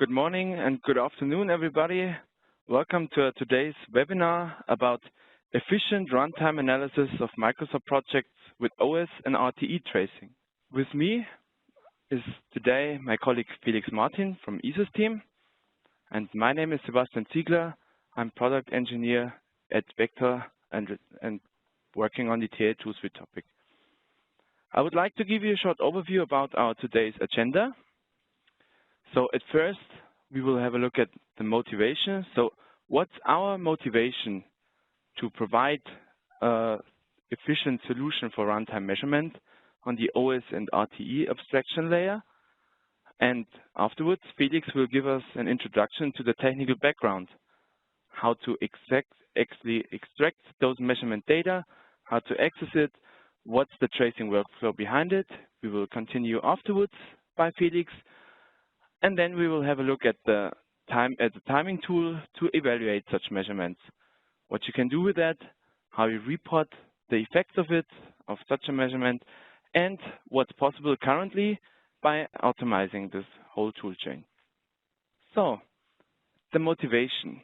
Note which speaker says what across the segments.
Speaker 1: Good morning and good afternoon, everybody. Welcome to today's webinar about efficient runtime analysis of MICROSAR projects with OS and RTE tracing. With me is today my colleague Felix Martin from iSYSTEM, and my name is Sebastian Ziegler. I'm product engineer at Vector and working on the TA suite topic. I would like to give you a short overview about our today's agenda. So at first, we will have a look at the motivation. So what's our motivation to provide an efficient solution for runtime measurement on the OS and RTE abstraction layer? And afterwards, Felix will give us an introduction to the technical background, how to actually extract those measurement data, how to access it, what's the tracing workflow behind it. We will continue afterwards by Felix. And then we will have a look at the timing tool to evaluate such measurements, what you can do with that, how you report the effects of such a measurement, and what's possible currently by optimizing this whole tool chain. So, the motivation.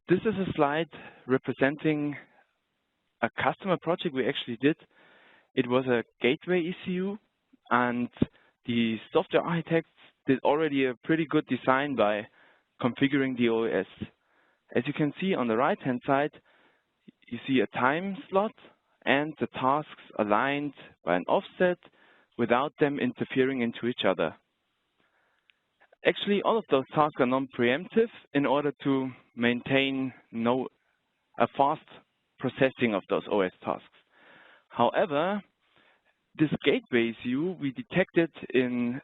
Speaker 1: This is a slide representing a customer project we actually did. It was a gateway ECU, and the software architects did already a pretty good design by configuring the OS. As you can see on the right-hand side, you see a time slot and the tasks aligned by an offset without them interfering into each other. Actually, all of those tasks are non-preemptive in order to maintain a fast processing of those OS tasks. However, this gateway ECU we detected in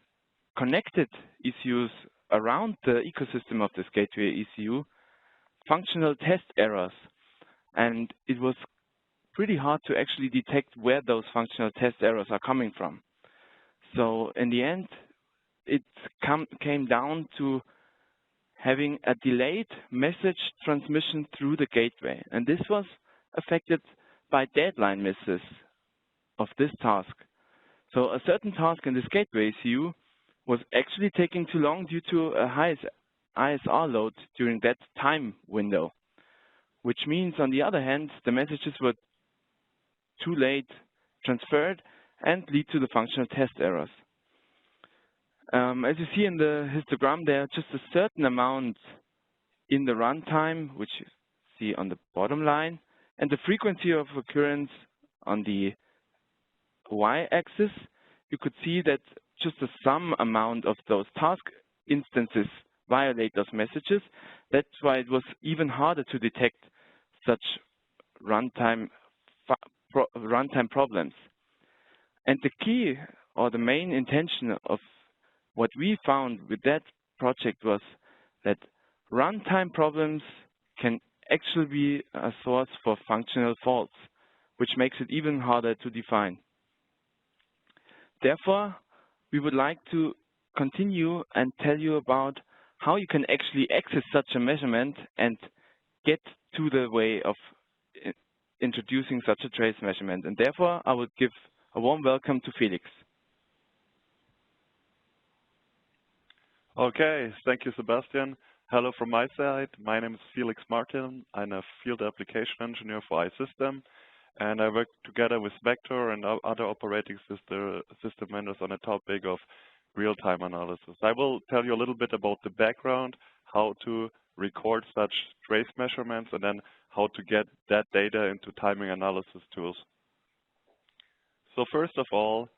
Speaker 1: connected ECUs around the ecosystem of this gateway ECU, functional test errors. And it was pretty hard to actually detect where those functional test errors are coming from. So in the end, it came down to having a delayed message transmission through the gateway. And this was affected by deadline misses of this task. So a certain task in this gateway ECU was actually taking too long due to a high ISR load during that time window, which means, on the other hand, the messages were too late transferred and lead to the functional test errors. As you see in the histogram, there are just a certain amount in the runtime, which you see on the bottom line, and the frequency of occurrence on the y-axis. You could see that just some amount of those task instances violate those messages. That's why it was even harder to detect such runtime problems. And the key or the main intention of what we found with that project was that runtime problems can actually be a source for functional faults, which makes it even harder to define. Therefore, we would like to continue and tell you about how you can actually access such a measurement and get to the way of introducing such a trace measurement. And therefore, I would give a warm welcome to Felix.
Speaker 2: Okay, thank you, Sebastian. Hello from my side. My name is Felix Martin. I'm a field application engineer for iSYSTEM, and I work together with Vector and other operating system vendors on a topic of real-time analysis. I will tell you a little bit about the background, how to record such trace measurements, and then how to get that data into timing analysis tools. So first of all,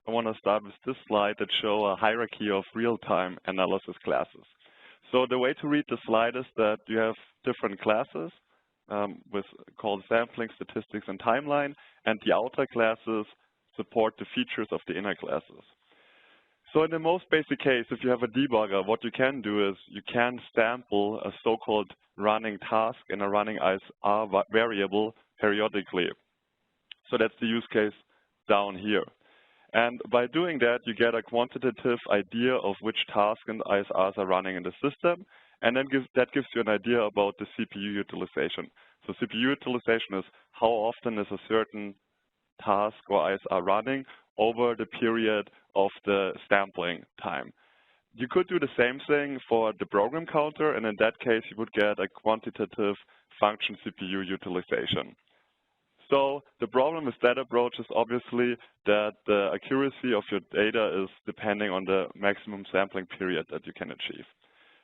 Speaker 2: I want to start with this slide that shows a hierarchy of real-time analysis classes. So the way to read the slide is that you have different classes called sampling, statistics, and timeline, and the outer classes support the features of the inner classes. So in the most basic case, if you have a debugger, what you can do is you can sample a so-called running task in a running ISR variable periodically. So that's the use case down here. And by doing that, you get a quantitative idea of which tasks and ISRs are running in the system, and then that gives you an idea about the CPU utilization. So CPU utilization is how often is a certain task or ISR running over the period of the sampling time. You could do the same thing for the program counter, and in that case, you would get a quantitative function CPU utilization. So the problem with that approach is obviously that the accuracy of your data is depending on the maximum sampling period that you can achieve.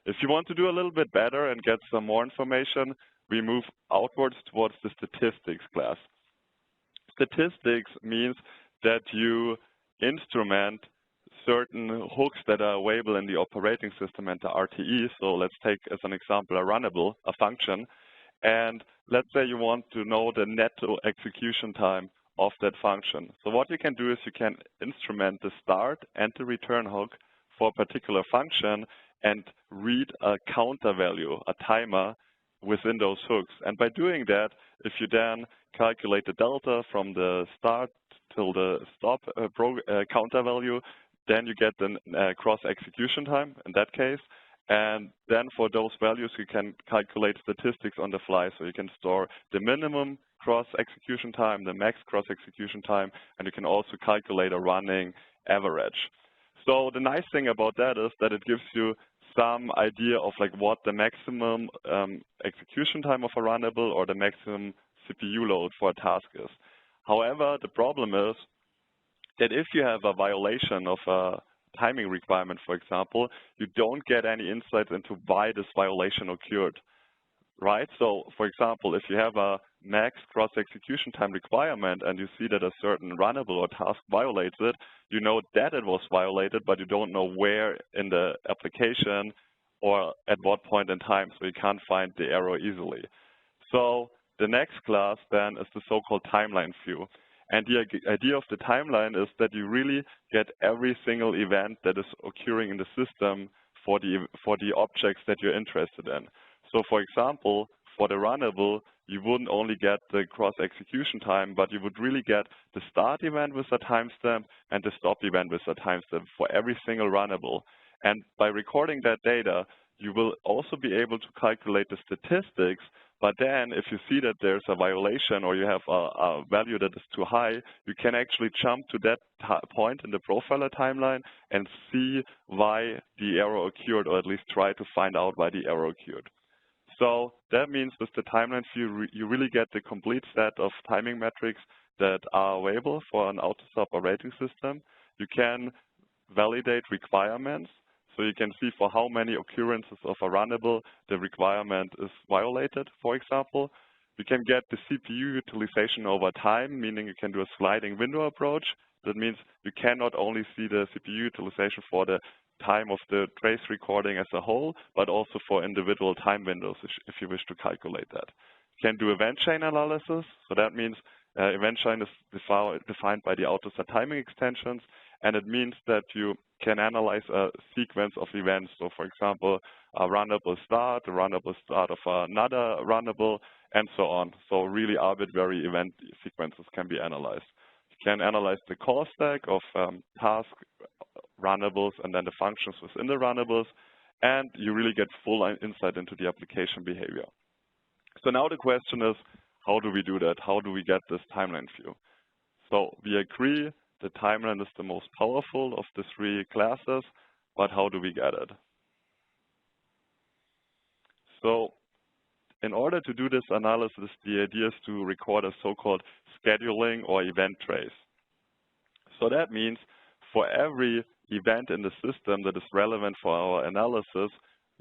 Speaker 2: If you want to do a little bit better and get some more information, we move outwards towards the statistics class. Statistics means that you instrument certain hooks that are available in the operating system and the RTE. So let's take as an example a runnable, a function, and let's say you want to know the net execution time of that function. So what you can do is you can instrument the start and the return hook for a particular function and read a counter value, a timer, within those hooks. And by doing that, if you then calculate the delta from the start till the stop counter value, then you get the cross execution time in that case. And then for those values, you can calculate statistics on the fly. So you can store the minimum cross execution time, the max cross execution time, and you can also calculate a running average. So the nice thing about that is that it gives you some idea of like what the maximum execution time of a runnable or the maximum CPU load for a task is. However, the problem is that if you have a violation of a timing requirement, for example, you don't get any insights into why this violation occurred, right? So, for example, if you have a max cross-execution time requirement and you see that a certain runnable or task violates it, you know that it was violated, but you don't know where in the application or at what point in time, so you can't find the error easily. So the next class then is the so-called timeline view. And the idea of the timeline is that you really get every single event that is occurring in the system for the objects that you're interested in. So for example, for the runnable, you wouldn't only get the cross-execution time, but you would really get the start event with a timestamp and the stop event with a timestamp for every single runnable. And by recording that data, you will also be able to calculate the statistics. But then if you see that there's a violation or you have a value that is too high, you can actually jump to that point in the profiler timeline and see why the error occurred, or at least try to find out why the error occurred. So that means with the timeline view, you really get the complete set of timing metrics that are available for an AUTOSAR operating system. You can validate requirements. So you can see for how many occurrences of a runnable the requirement is violated, for example. You can get the CPU utilization over time, meaning you can do a sliding window approach. That means you can not only see the CPU utilization for the time of the trace recording as a whole, but also for individual time windows if you wish to calculate that. You can do event chain analysis. So that means event chain is defined by the AUTOSAR timing extensions, and it means that you can analyze a sequence of events. So for example, a runnable start, a runnable start of another runnable, and so on. So really arbitrary event sequences can be analyzed. You can analyze the call stack of task runnables and then the functions within the runnables, and you really get full insight into the application behavior. So now the question is, how do we do that? How do we get this timeline view? So we agree the timeline is the most powerful of the three classes, but how do we get it? So in order to do this analysis, the idea is to record a so-called scheduling or event trace. So that means for every event in the system that is relevant for our analysis,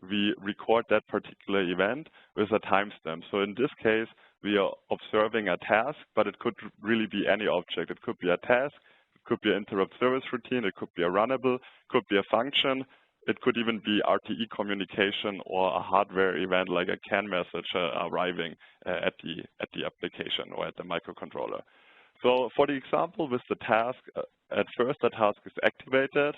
Speaker 2: we record that particular event with a timestamp. So in this case, we are observing a task, but it could really be any object. It could be a task, it could be an interrupt service routine, it could be a runnable, it could be a function, it could even be RTE communication or a hardware event like a CAN message arriving at the application or at the microcontroller. So for the example with the task, at first the task is activated,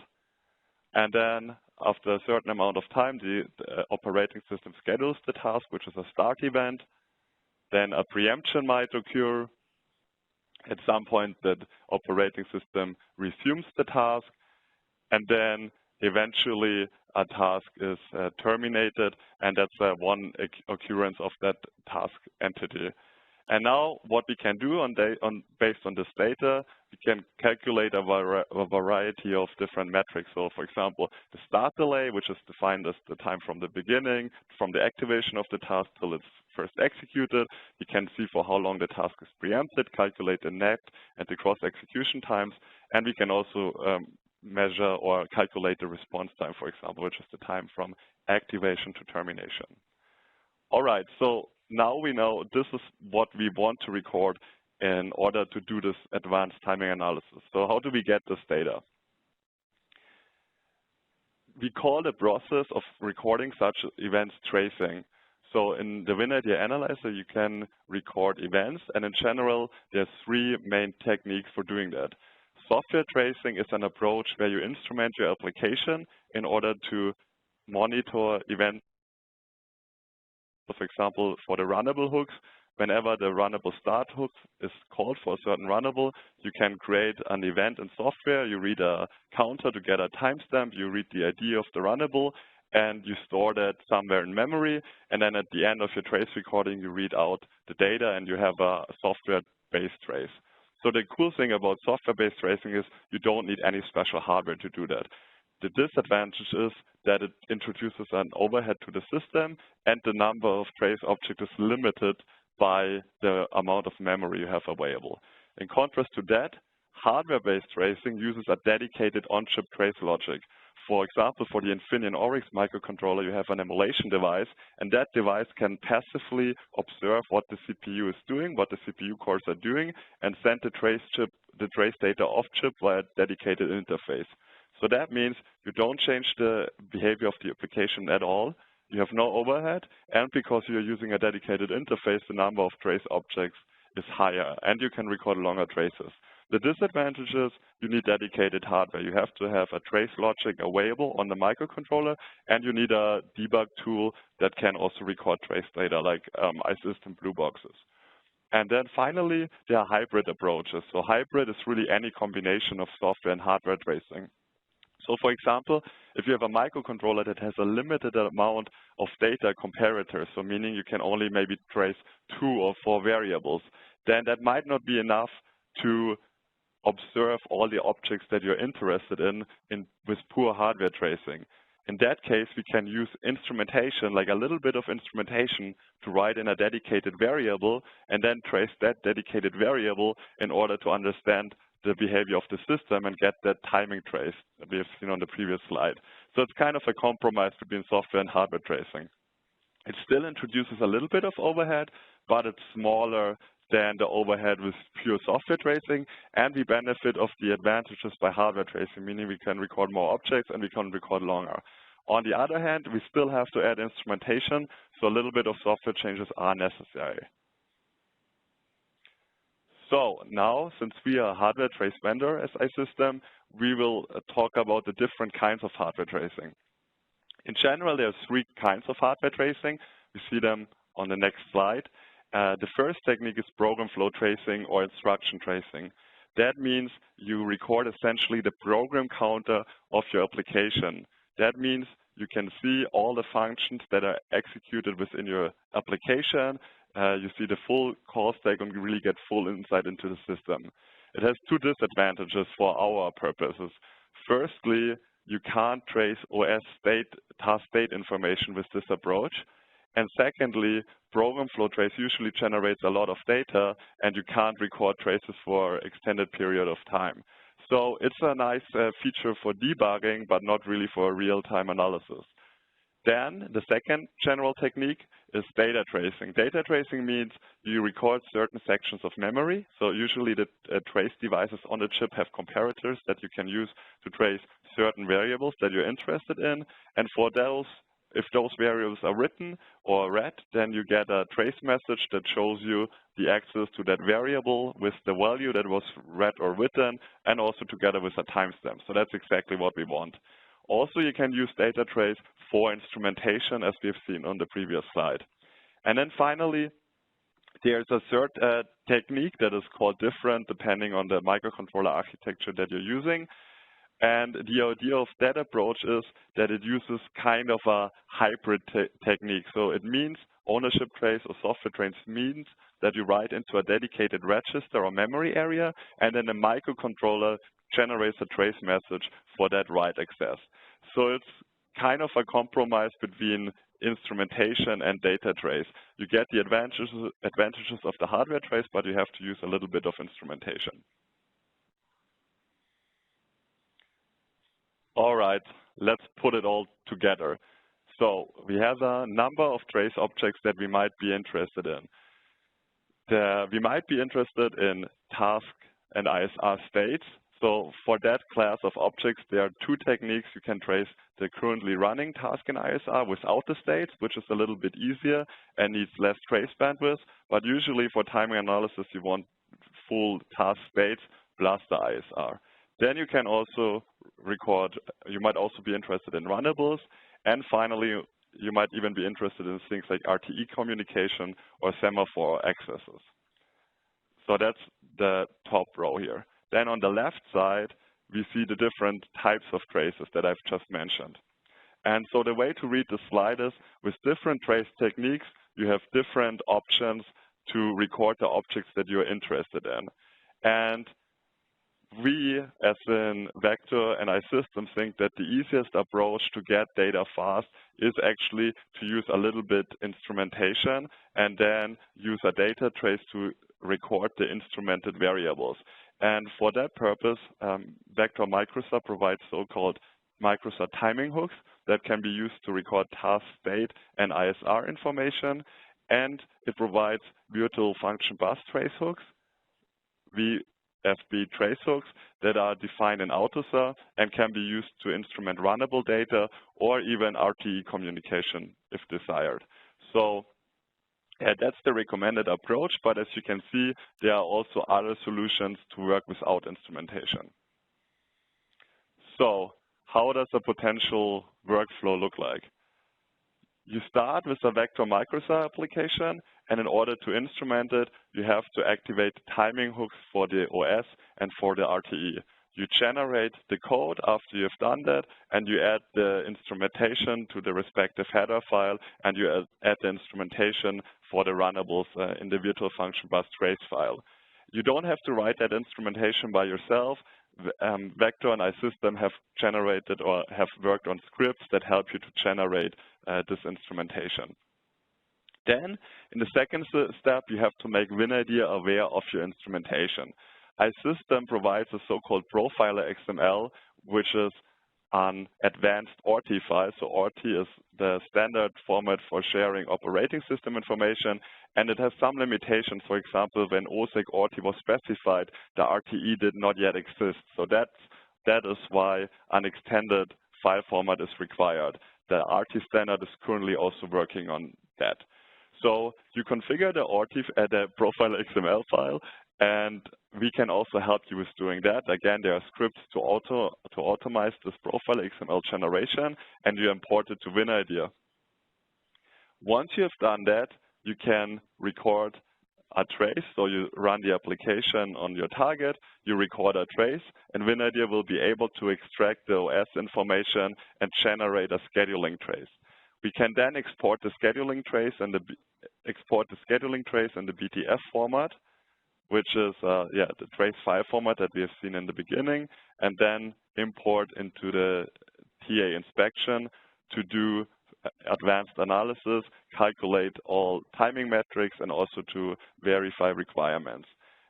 Speaker 2: and then after a certain amount of time, the operating system schedules the task, which is a start event. Then a preemption might occur. At some point, the operating system resumes the task, and then eventually a task is terminated, and that's one occurrence of that task entity. And now what we can do based on this data, we can calculate a variety of different metrics. So for example, the start delay, which is defined as the time from the beginning, from the activation of the task till it's first executed. We can see for how long the task is preempted, calculate the net and the cross execution times, and we can also measure or calculate the response time, for example, which is the time from activation to termination. All right, so now we know this is what we want to record in order to do this advanced timing analysis. So how do we get this data? We call the process of recording such events tracing. So in the WinID analyzer, you can record events, and in general, there's three main techniques for doing that. Software tracing is an approach where you instrument your application in order to monitor events. For example, for the runnable hooks, whenever the runnable start hook is called for a certain runnable, you can create an event in software. You read a counter to get a timestamp, you read the ID of the runnable, and you store that somewhere in memory. And then at the end of your trace recording, you read out the data and you have a software-based trace. So the cool thing about software-based tracing is you don't need any special hardware to do that. The disadvantage is that it introduces an overhead to the system, and the number of trace objects is limited by the amount of memory you have available. In contrast to that, hardware-based tracing uses a dedicated on-chip trace logic. For example, for the Infineon Oryx microcontroller, you have an emulation device, and that device can passively observe what the CPU is doing, what the CPU cores are doing, and send the trace data off-chip via a dedicated interface. So that means you don't change the behavior of the application at all. You have no overhead, and because you're using a dedicated interface, the number of trace objects is higher, and you can record longer traces. The disadvantage is you need dedicated hardware. You have to have a trace logic available on the microcontroller, and you need a debug tool that can also record trace data, like iSYSTEM blue boxes. And then finally, there are hybrid approaches. So hybrid is really any combination of software and hardware tracing. So for example, if you have a microcontroller that has a limited amount of data comparators, so meaning you can only maybe trace 2 or 4 variables, then that might not be enough to observe all the objects that you're interested in with poor hardware tracing. In that case, we can use instrumentation, like a little bit of instrumentation, to write in a dedicated variable and then trace that dedicated variable in order to understand the behavior of the system and get that timing trace that we have seen on the previous slide. So it's kind of a compromise between software and hardware tracing. It still introduces a little bit of overhead, but it's smaller than the overhead with pure software tracing, and we benefit of the advantages by hardware tracing, meaning we can record more objects and we can record longer. On the other hand, we still have to add instrumentation, so a little bit of software changes are necessary. So now, since we are a hardware trace vendor as iSYSTEM, we will talk about the different kinds of hardware tracing. In general, there are 3 kinds of hardware tracing. We see them on the next slide. The first technique is program flow tracing or instruction tracing. That means you record essentially the program counter of your application. That means you can see all the functions that are executed within your application. You see the full call stack and you really get full insight into the system. It has 2 disadvantages for our purposes. Firstly, you can't trace OS task state information with this approach. And secondly, program flow trace usually generates a lot of data and you can't record traces for an extended period of time. So it's a nice feature for debugging, but not really for real-time analysis. Then the second general technique is data tracing. Data tracing means you record certain sections of memory. So usually the trace devices on the chip have comparators that you can use to trace certain variables that you're interested in. And for those, if those variables are written or read, then you get a trace message that shows you the access to that variable with the value that was read or written, and also together with a timestamp. So that's exactly what we want. Also, you can use data trace for instrumentation, as we've seen on the previous slide. And then finally, there's a third technique that is called different depending on the microcontroller architecture that you're using. And the idea of that approach is that it uses kind of a hybrid technique. So it means ownership trace or software trace means that you write into a dedicated register or memory area, and then the microcontroller generates a trace message for that write access. So it's kind of a compromise between instrumentation and data trace. You get the advantages of the hardware trace, but you have to use a little bit of instrumentation. All right, let's put it all together. So we have a number of trace objects that we might be interested in. We might be interested in task and ISR states. So for that class of objects, there are two techniques. You can trace the currently running task in ISR without the states, which is a little bit easier and needs less trace bandwidth. But usually for timing analysis, you want full task states plus the ISR. Then you can also record, you might also be interested in runnables. And finally, you might even be interested in things like RTE communication or semaphore accesses. So that's the top row here. Then on the left side, we see the different types of traces that I've just mentioned. And so the way to read the slide is, with different trace techniques, you have different options to record the objects that you're interested in. And we, as in Vector and iSYSTEM, think that the easiest approach to get data fast is actually to use a little bit instrumentation and then use a data trace to record the instrumented variables. And for that purpose, Vector MICROSAR provides so-called MICROSAR timing hooks that can be used to record task state and ISR information. And it provides virtual function bus trace hooks, VFB trace hooks, that are defined in AUTOSAR and can be used to instrument runnable data or even RTE communication if desired. So that's the recommended approach, but as you can see, there are also other solutions to work without instrumentation. So how does a potential workflow look like? You start with a Vector MICROSAR application, and in order to instrument it, you have to activate timing hooks for the OS and for the RTE. You generate the code after you've done that, and you add the instrumentation to the respective header file, and you add the instrumentation for the runnables in the virtual function bus trace file. You don't have to write that instrumentation by yourself. Vector and iSYSTEM have generated or have worked on scripts that help you to generate this instrumentation. Then, in the second step, you have to make WinIDEA aware of your instrumentation. iSYSTEM provides a so-called profiler XML, which is an advanced RTE file. So RTE is the standard format for sharing operating system information, and it has some limitations. For example, when OSEC RTE was specified, the RTE did not yet exist. So that is why an extended file format is required. The RTE standard is currently also working on that. So you configure the RTE, the profiler XML file, and we can also help you with doing that. Again, there are scripts to automate this profile XML generation, and you import it to WinIDEA. Once you have done that, you can record a trace. So you run the application on your target, you record a trace, and WinIDEA will be able to extract the OS information and generate a scheduling trace. We can then export the scheduling trace and the BTF format, which is the trace file format that we have seen in the beginning, and then import into the TA.Inspection to do advanced analysis, calculate all timing metrics, and also to verify requirements.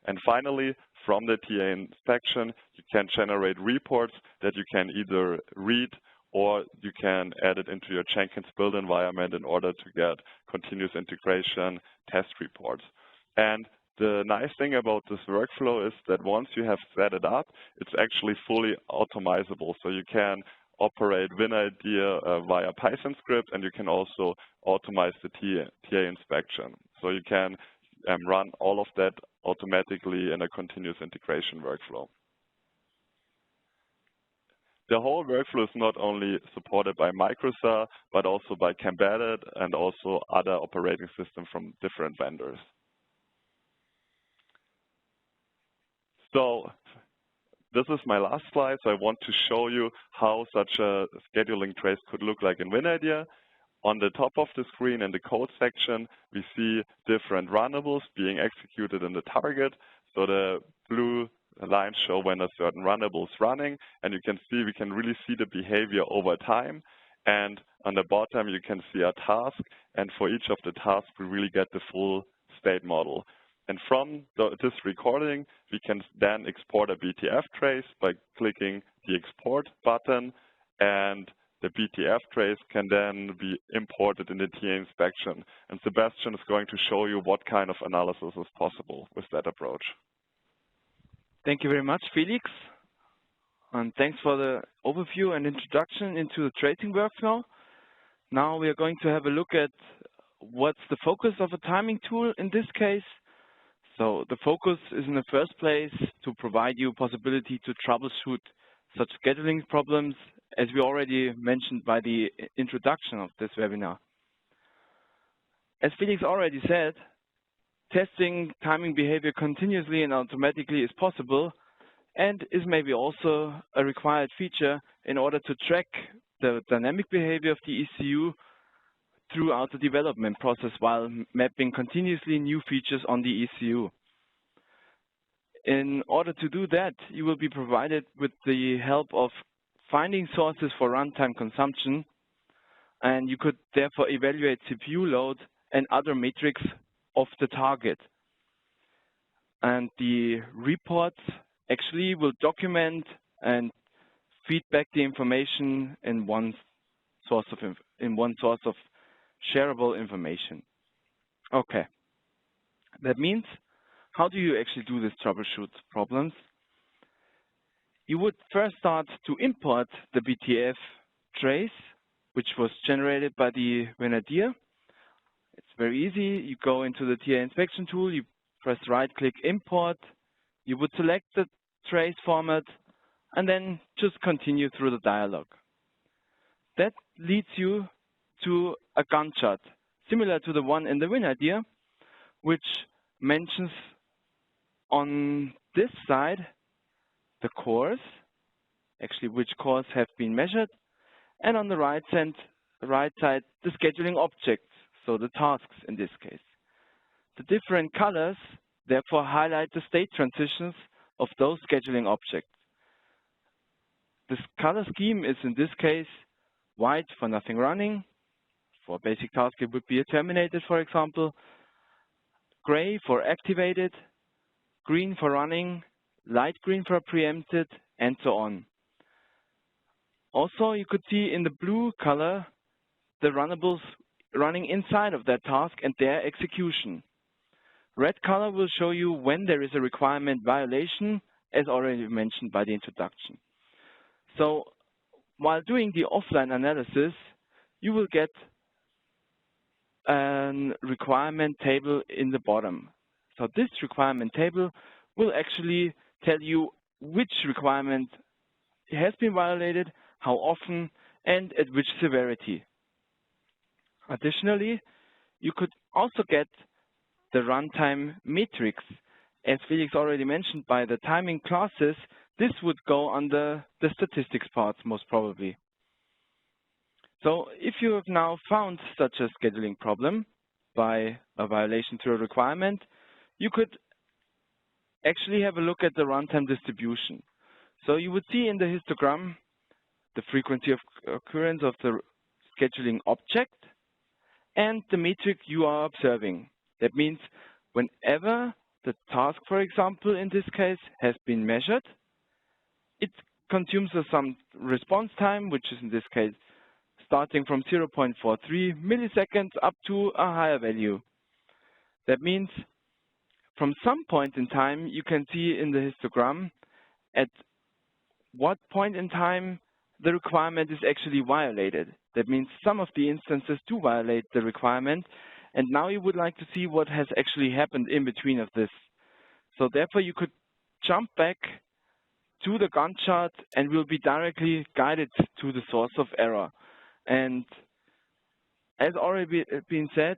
Speaker 2: And finally, from the TA.Inspection, you can generate reports that you can either read or you can add it into your Jenkins build environment in order to get continuous integration test reports. And the nice thing about this workflow is that once you have set it up, it's actually fully automizable. So you can operate WinIDEA via Python script, and you can also automate the TA.Inspection. So you can run all of that automatically in a continuous integration workflow. The whole workflow is not only supported by MICROSAR, but also by Cambedded and also other operating systems from different vendors. So this is my last slide, so I want to show you how such a scheduling trace could look like in WinIDEA. On the top of the screen in the code section, we see different runnables being executed in the target. So the blue lines show when a certain runnable is running, and you can see, we can really see the behavior over time. And on the bottom, you can see a task, and for each of the tasks, we really get the full state model. And from this recording, we can then export a BTF trace by clicking the export button, and the BTF trace can then be imported in the TA.Inspection. And Sebastian is going to show you what kind of analysis is possible with that approach.
Speaker 1: Thank you very much, Felix. And thanks for the overview and introduction into the tracing workflow. Now we are going to have a look at what's the focus of a timing tool in this case. So the focus is in the first place to provide you possibility to troubleshoot such scheduling problems, as we already mentioned by the introduction of this webinar. As Felix already said, testing timing behavior continuously and automatically is possible and is maybe also a required feature in order to track the dynamic behavior of the ECU throughout the development process while mapping continuously new features on the ECU. In order to do that, you will be provided with the help of finding sources for runtime consumption, and you could therefore evaluate CPU load and other metrics of the target. And the reports actually will document and feedback the information in one source of shareable information. Okay. That means, how do you actually do this troubleshoot problems? You would first start to import the BTF trace, which was generated by the WinIDEA. It's very easy. You go into the TA.Inspection tool, you press right-click Import, you would select the trace format, and then just continue through the dialog. That leads you to a Gantt chart, similar to the one in the WinIDEA, which mentions on this side the cores, actually which cores have been measured, and on the right side the scheduling objects, so the tasks in this case. The different colors therefore highlight the state transitions of those scheduling objects. This color scheme is in this case white for nothing running. For basic task it would be a terminated, for example. Gray for activated, green for running, light green for preempted, and so on. Also, you could see in the blue color the runnables running inside of that task and their execution. Red color will show you when there is a requirement violation, as already mentioned by the introduction. So, while doing the offline analysis, you will get a requirement table in the bottom. So this requirement table will actually tell you which requirement has been violated, how often, and at which severity. Additionally, you could also get the runtime metrics. As Felix already mentioned, by the timing classes, this would go under the statistics parts most probably. So if you have now found such a scheduling problem by a violation to a requirement, you could actually have a look at the runtime distribution. So you would see in the histogram the frequency of occurrence of the scheduling object and the metric you are observing. That means whenever the task, for example, in this case, has been measured, it consumes some response time, which is in this case starting from 0.43 milliseconds up to a higher value. That means from some point in time, you can see in the histogram at what point in time the requirement is actually violated. That means some of the instances do violate the requirement, and now you would like to see what has actually happened in between of this. So therefore, you could jump back to the Gantt chart and will be directly guided to the source of error. And as already been said,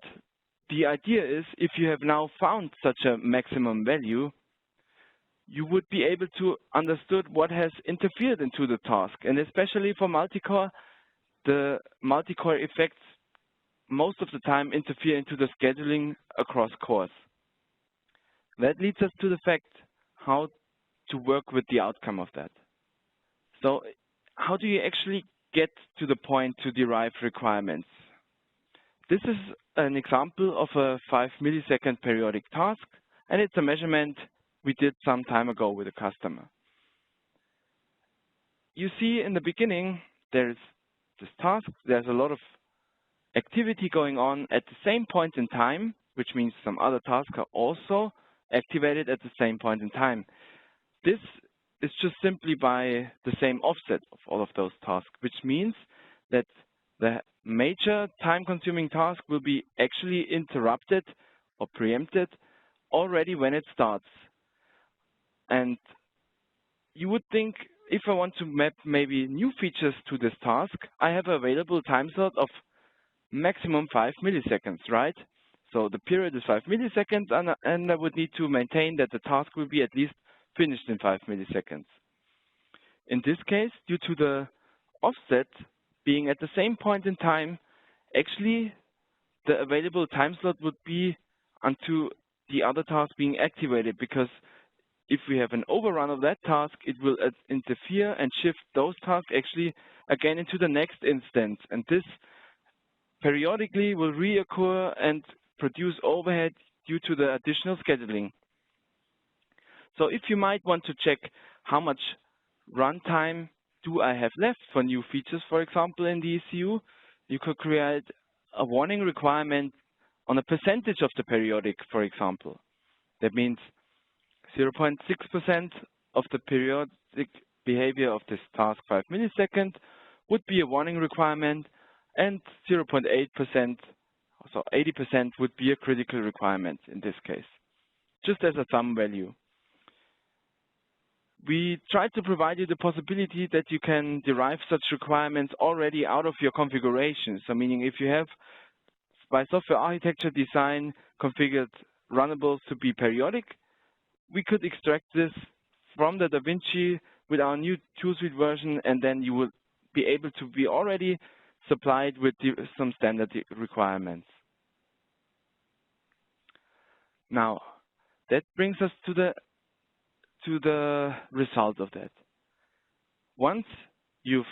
Speaker 1: the idea is if you have now found such a maximum value, you would be able to understand what has interfered into the task. And especially for multi-core, the multi-core effects most of the time interfere into the scheduling across cores. That leads us to the fact how to work with the outcome of that. So how do you actually get to the point to derive requirements? This is an example of a 5 millisecond periodic task, and it's a measurement we did some time ago with a customer. You see in the beginning, there's this task, there's a lot of activity going on at the same point in time, which means some other tasks are also activated at the same point in time. This is just simply by the same offset of all of those tasks, which means that the major time-consuming task will be actually interrupted or preempted already when it starts. And you would think, if I want to map maybe new features to this task, I have available time slot of maximum 5 milliseconds, right? So the period is 5 milliseconds, and I would need to maintain that the task will be at least finished in 5 milliseconds. In this case, due to the offset being at the same point in time, actually the available time slot would be until the other task being activated, because if we have an overrun of that task, it will interfere and shift those tasks actually again into the next instance. And this periodically will reoccur and produce overhead due to the additional scheduling. So if you might want to check how much runtime do I have left for new features, for example, in the ECU, you could create a warning requirement on a percentage of the periodic, for example. That means 0.6% of the periodic behavior of this task 5 milliseconds would be a warning requirement, and 0.8%, so 80% would be a critical requirement in this case, just as a thumb value. We try to provide you the possibility that you can derive such requirements already out of your configuration. So meaning if you have, by software architecture design, configured runnables to be periodic, we could extract this from the DaVinci with our new tool suite version, and then you will be able to be already supplied with some standard requirements. Now, that brings us to the result of that. Once you've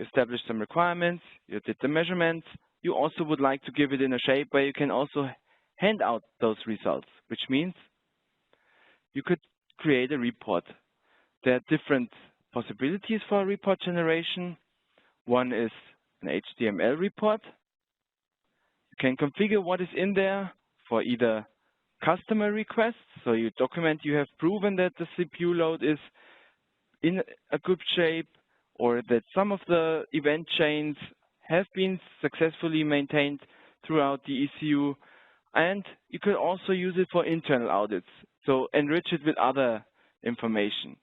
Speaker 1: established some requirements, you did the measurements, you also would like to give it in a shape where you can also hand out those results, which means you could create a report. There are different possibilities for a report generation. One is an HTML report. You can configure what is in there for either customer requests, so you document you have proven that the CPU load is in a good shape, or that some of the event chains have been successfully maintained throughout the ECU, and you could also use it for internal audits, so enrich it with other information.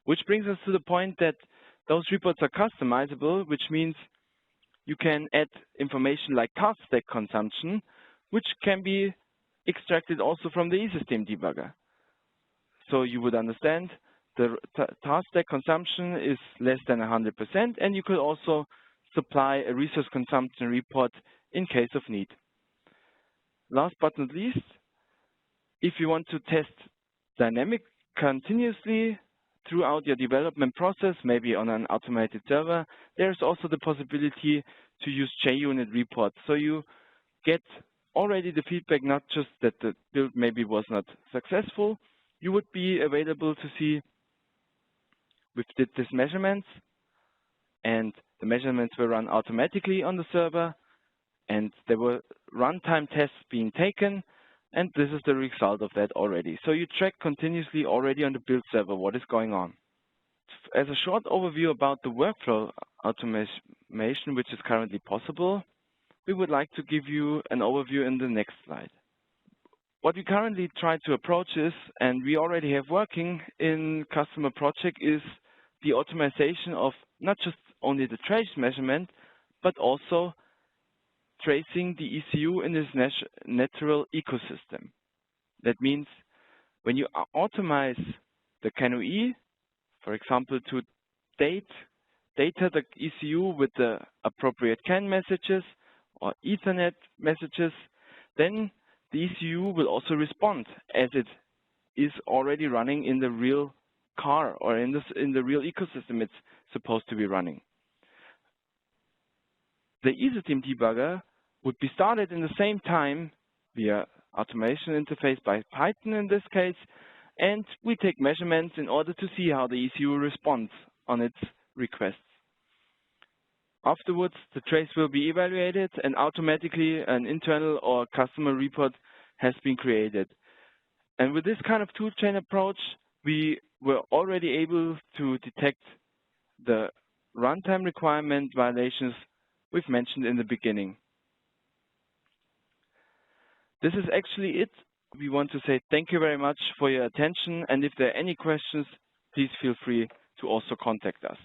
Speaker 1: Which brings us to the point that those reports are customizable, which means you can add information like task stack consumption, which can be extracted also from the eSystem debugger. So you would understand the task stack consumption is less than 100%, and you could also supply a resource consumption report in case of need. Last but not least, if you want to test dynamic continuously throughout your development process, maybe on an automated server, there's also the possibility to use JUnit reports. So you get already the feedback, not just that the build maybe was not successful. You would be available to see we did these measurements, and the measurements were run automatically on the server, and there were runtime tests being taken, and this is the result of that already. So you track continuously already on the build server what is going on. As a short overview about the workflow automation which is currently possible, we would like to give you an overview in the next slide. What we currently try to approach is, and we already have working in customer project, is the automation of not just only the trace measurement, but also tracing the ECU in this natural ecosystem. That means when you automate the CAN-OE, for example, to data the ECU with the appropriate CAN messages or Ethernet messages, then the ECU will also respond as it is already running in the real car or in the real ecosystem it's supposed to be running. The eSystem debugger would be started in the same time via automation interface by Python in this case, and we take measurements in order to see how the ECU responds on its requests. Afterwards, the trace will be evaluated and automatically an internal or customer report has been created. And with this kind of toolchain approach, we were already able to detect the runtime requirement violations we've mentioned in the beginning. This is actually it. We want to say thank you very much for your attention, and if there are any questions, please feel free to also contact us.